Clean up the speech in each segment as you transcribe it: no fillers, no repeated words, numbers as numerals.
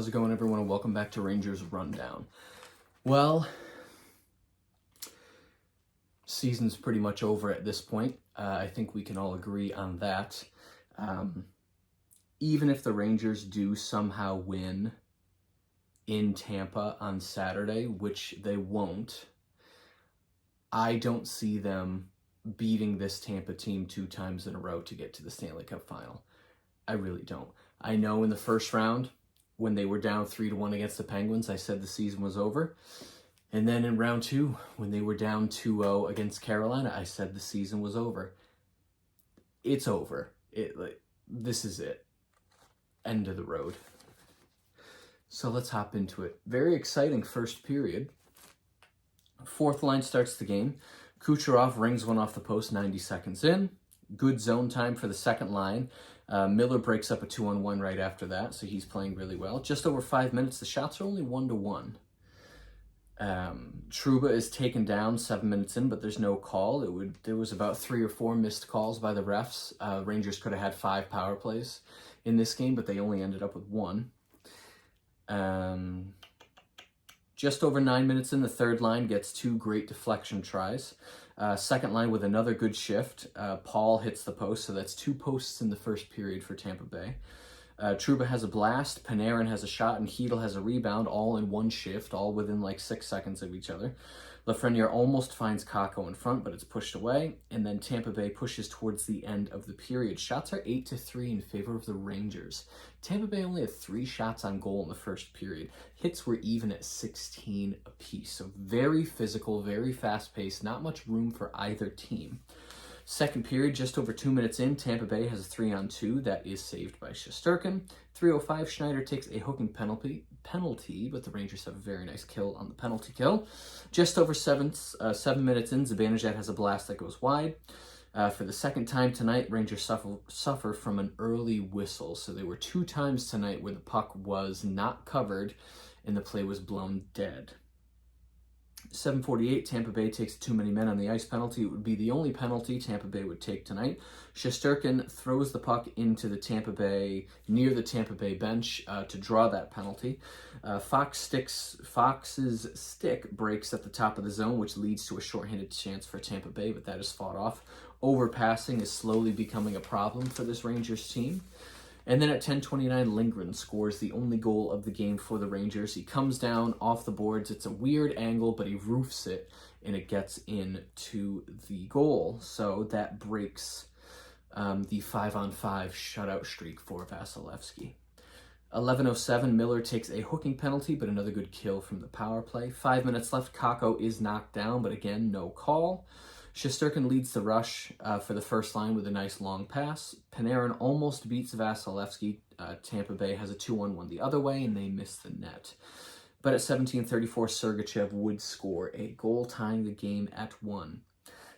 How's it going, everyone, and welcome back to Rangers Rundown. Well, season's pretty much over at this point. I think we can all agree on that. Even if the Rangers do somehow win in Tampa on Saturday, which they won't, I don't see them beating this Tampa team 2 times in a row to get to the Stanley Cup final. I really don't. I know in the first round, when they were down 3-1 against the Penguins, I said the season was over. And then in round 2, when they were down 2-0 against Carolina, I said the season was over. It's over. This is it. End of the road. So let's hop into it. Very exciting first period. Fourth line starts the game. Kucherov rings one off the post 90 seconds in. Good zone time for the second line. Miller breaks up a 2-on-1 right after that, so he's playing really well. Just over 5 minutes, the shots are only 1-1. Trouba is taken down 7 minutes in, but there's no call. There was about 3 or 4 missed calls by the refs. Rangers could have had 5 power plays in this game, but they only ended up with 1. Just over 9 minutes in, the third line gets 2 great deflection tries. Second line with another good shift. Paul hits the post, so that's 2 posts in the first period for Tampa Bay. Trouba has a blast, Panarin has a shot, and Hedl has a rebound, all in one shift, all within like 6 seconds of each other. Lafreniere almost finds Kakko in front, but it's pushed away, and then Tampa Bay pushes towards the end of the period. Shots are 8-3 in favor of the Rangers. Tampa Bay only had 3 shots on goal in the first period. Hits were even at 16 apiece, so very physical, very fast-paced, not much room for either team. Second period, just over 2 minutes in, Tampa Bay has a 3-on-2 that is saved by Shesterkin. 3:05, Schneider takes a hooking penalty, but the Rangers have a very nice kill on the penalty kill. Just over 7 minutes in, Zibanejad has a blast that goes wide. For the second time tonight, Rangers suffer from an early whistle. So there were 2 times tonight where the puck was not covered and the play was blown dead. 7:48, Tampa Bay takes too many men on the ice penalty. It would be the only penalty Tampa Bay would take tonight. Shesterkin throws the puck into the near the Tampa Bay bench to draw that penalty. Fox's stick breaks at the top of the zone, which leads to a shorthanded chance for Tampa Bay, but that is fought off. Overpassing is slowly becoming a problem for this Rangers team. And then at 10:29, Lindgren scores the only goal of the game for the Rangers. He comes down off the boards. It's a weird angle, but he roofs it, and it gets into the goal. So that breaks the 5-on-5 shutout streak for Vasilevsky. 11:07, Miller takes a hooking penalty, but another good kill from the power play. 5 minutes left, Kakko is knocked down, but again, no call. Shesterkin leads the rush for the first line with a nice long pass. Panarin almost beats Vasilevsky. Tampa Bay has a 2-on-1 the other way, and they miss the net. But at 17:34, Sergachev would score a goal, tying the game at 1.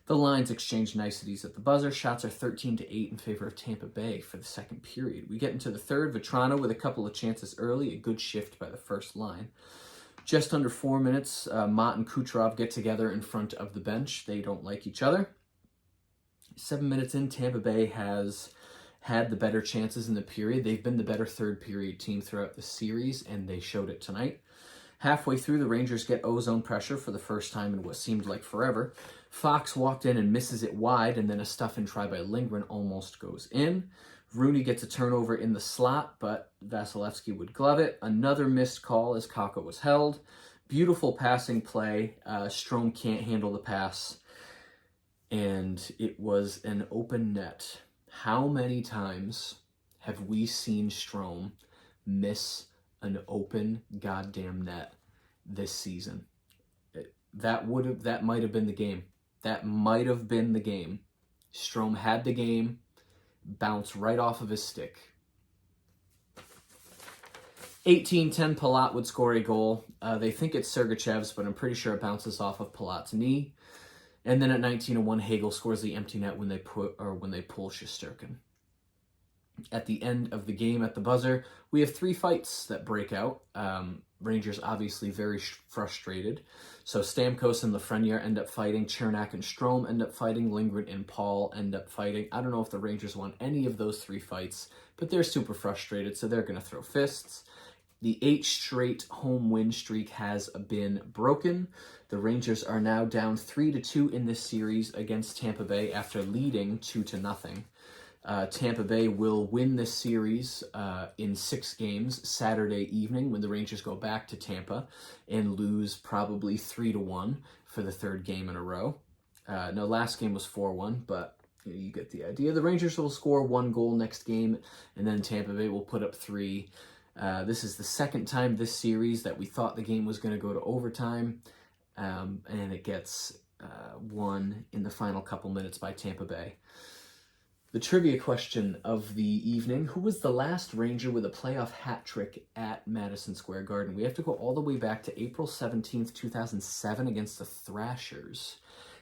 The lines exchange niceties at the buzzer. Shots are 13-8 in favor of Tampa Bay for the second period. We get into the third. Vetrano with a couple of chances early. A good shift by the first line. Just under 4 minutes, Mott and Kucherov get together in front of the bench. They don't like each other. 7 minutes in, Tampa Bay has had the better chances in the period. They've been the better third period team throughout the series, and they showed it tonight. Halfway through, the Rangers get ozone pressure for the first time in what seemed like forever. Fox walked in and misses it wide, and then a stuff-in try by Lindgren almost goes in. Rooney gets a turnover in the slot, but Vasilevsky would glove it. Another missed call as Kakko was held. Beautiful passing play. Strome can't handle the pass, and it was an open net. How many times have we seen Strome miss an open goddamn net this season? That might have been the game. That might have been the game. Strome had the game. Bounce right off of his stick. 18:10, Palat would score a goal. They think it's Sergachev's, but I'm pretty sure it bounces off of Palat's knee. And then at 19:01, Hagel scores the empty net when they pull Shesterkin. At the end of the game at the buzzer, we have 3 fights that break out. Rangers obviously very frustrated. So Stamkos and Lafreniere end up fighting. Chernak and Strome end up fighting. Lindgren and Paul end up fighting. I don't know if the Rangers won any of those 3 fights, but they're super frustrated, so they're going to throw fists. The 8 straight home win streak has been broken. The Rangers are now down 3-2 in this series against Tampa Bay after leading 2-0. Tampa Bay will win this series in 6 games Saturday evening when the Rangers go back to Tampa and lose probably 3-1 for the 3rd game in a row. No, last game was 4-1, but you get the idea. The Rangers will score 1 goal next game, and then Tampa Bay will put up 3. This is the 2nd time this series that we thought the game was going to go to overtime, and it gets won in the final couple minutes by Tampa Bay. The trivia question of the evening: who was the last Ranger with a playoff hat trick at Madison Square Garden? We have to go all the way back to April 17th, 2007 against the Thrashers,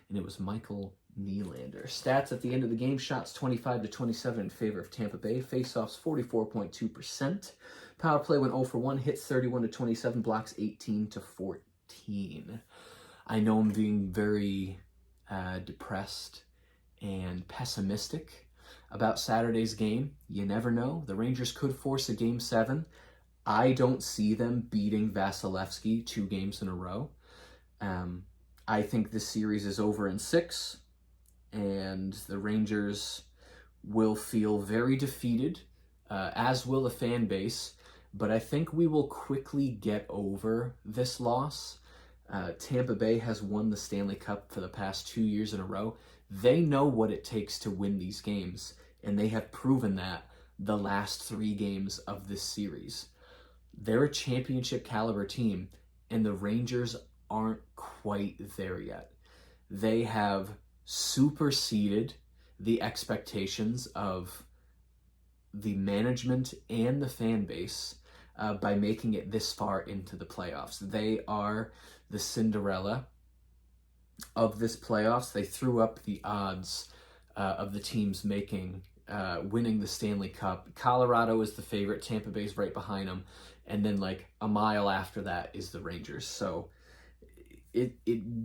and it was Michael Nylander. Stats at the end of the game: shots 25-27 in favor of Tampa Bay, faceoffs 44.2%, power play went 0 for 1, hits 31-27, blocks 18-14. I know I'm being very depressed and pessimistic about Saturday's game. You never know. The Rangers could force a Game 7. I don't see them beating Vasilevsky 2 games in a row. I think this series is over in 6, and the Rangers will feel very defeated, as will the fan base, but I think we will quickly get over this loss. Tampa Bay has won the Stanley Cup for the past 2 years in a row. They know what it takes to win these games, and they have proven that the last 3 games of this series. They're a championship caliber team, and the Rangers aren't quite there yet. They have superseded the expectations of the management and the fan base by making it this far into the playoffs. They are the Cinderella of this playoffs. They threw up the odds of the teams winning the Stanley Cup. Colorado is the favorite. Tampa Bay's right behind them. And then like a mile after that is the Rangers. So it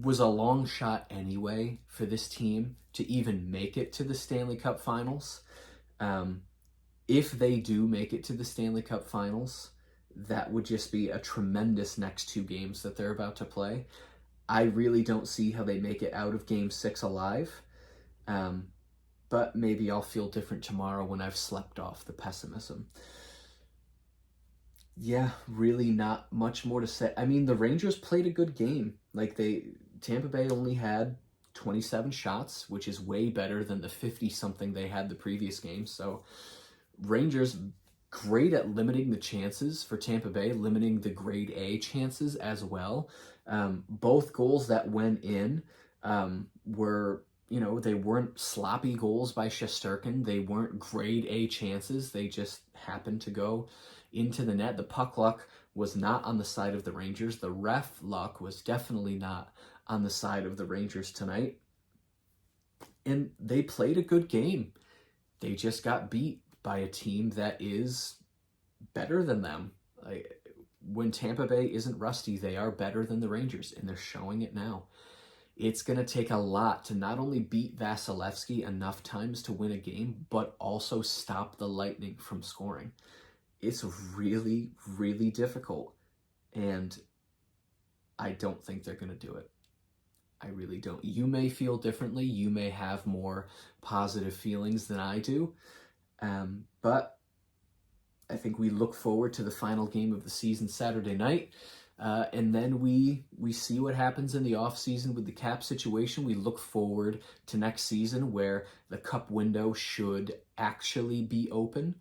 was a long shot anyway for this team to even make it to the Stanley Cup Finals. If they do make it to the Stanley Cup Finals, that would just be a tremendous next 2 games that they're about to play. I really don't see how they make it out of Game 6 alive. But maybe I'll feel different tomorrow when I've slept off the pessimism. Yeah, really not much more to say. I mean, the Rangers played a good game. Tampa Bay only had 27 shots, which is way better than the 50-something they had the previous game. So Rangers great at limiting the chances for Tampa Bay, limiting the grade A chances as well. Both goals that went in were, they weren't sloppy goals by Shesterkin. They weren't grade A chances. They just happened to go into the net. The puck luck was not on the side of the Rangers. The ref luck was definitely not on the side of the Rangers tonight. And they played a good game. They just got beat by a team that is better than them. When Tampa Bay isn't rusty, they are better than the Rangers, and they're showing it now. It's going to take a lot to not only beat Vasilevsky enough times to win a game, but also stop the Lightning from scoring. It's really, really difficult, and I don't think they're going to do it. I really don't. You may feel differently. You may have more positive feelings than I do, but I think we look forward to the final game of the season Saturday night. And then we see what happens in the offseason with the cap situation. We look forward to next season where the cup window should actually be open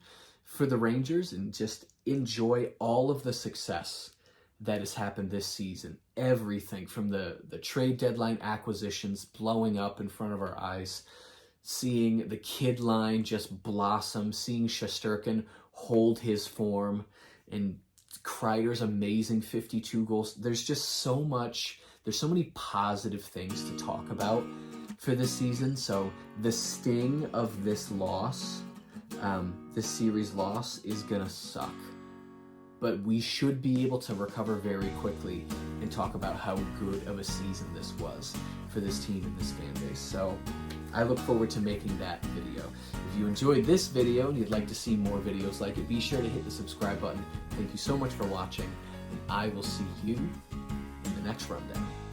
for the Rangers, and just enjoy all of the success that has happened this season. Everything from the trade deadline acquisitions blowing up in front of our eyes, seeing the kid line just blossom, seeing Shesterkin hold his form, and Kreider's amazing 52 goals. There's so many positive things to talk about for this season. So the sting of this loss, this series loss, is gonna suck. but we should be able to recover very quickly and talk about how good of a season this was for this team and this fan base. So I look forward to making that video. If you enjoyed this video and you'd like to see more videos like it, be sure to hit the subscribe button. Thank you so much for watching, and I will see you in the next rundown.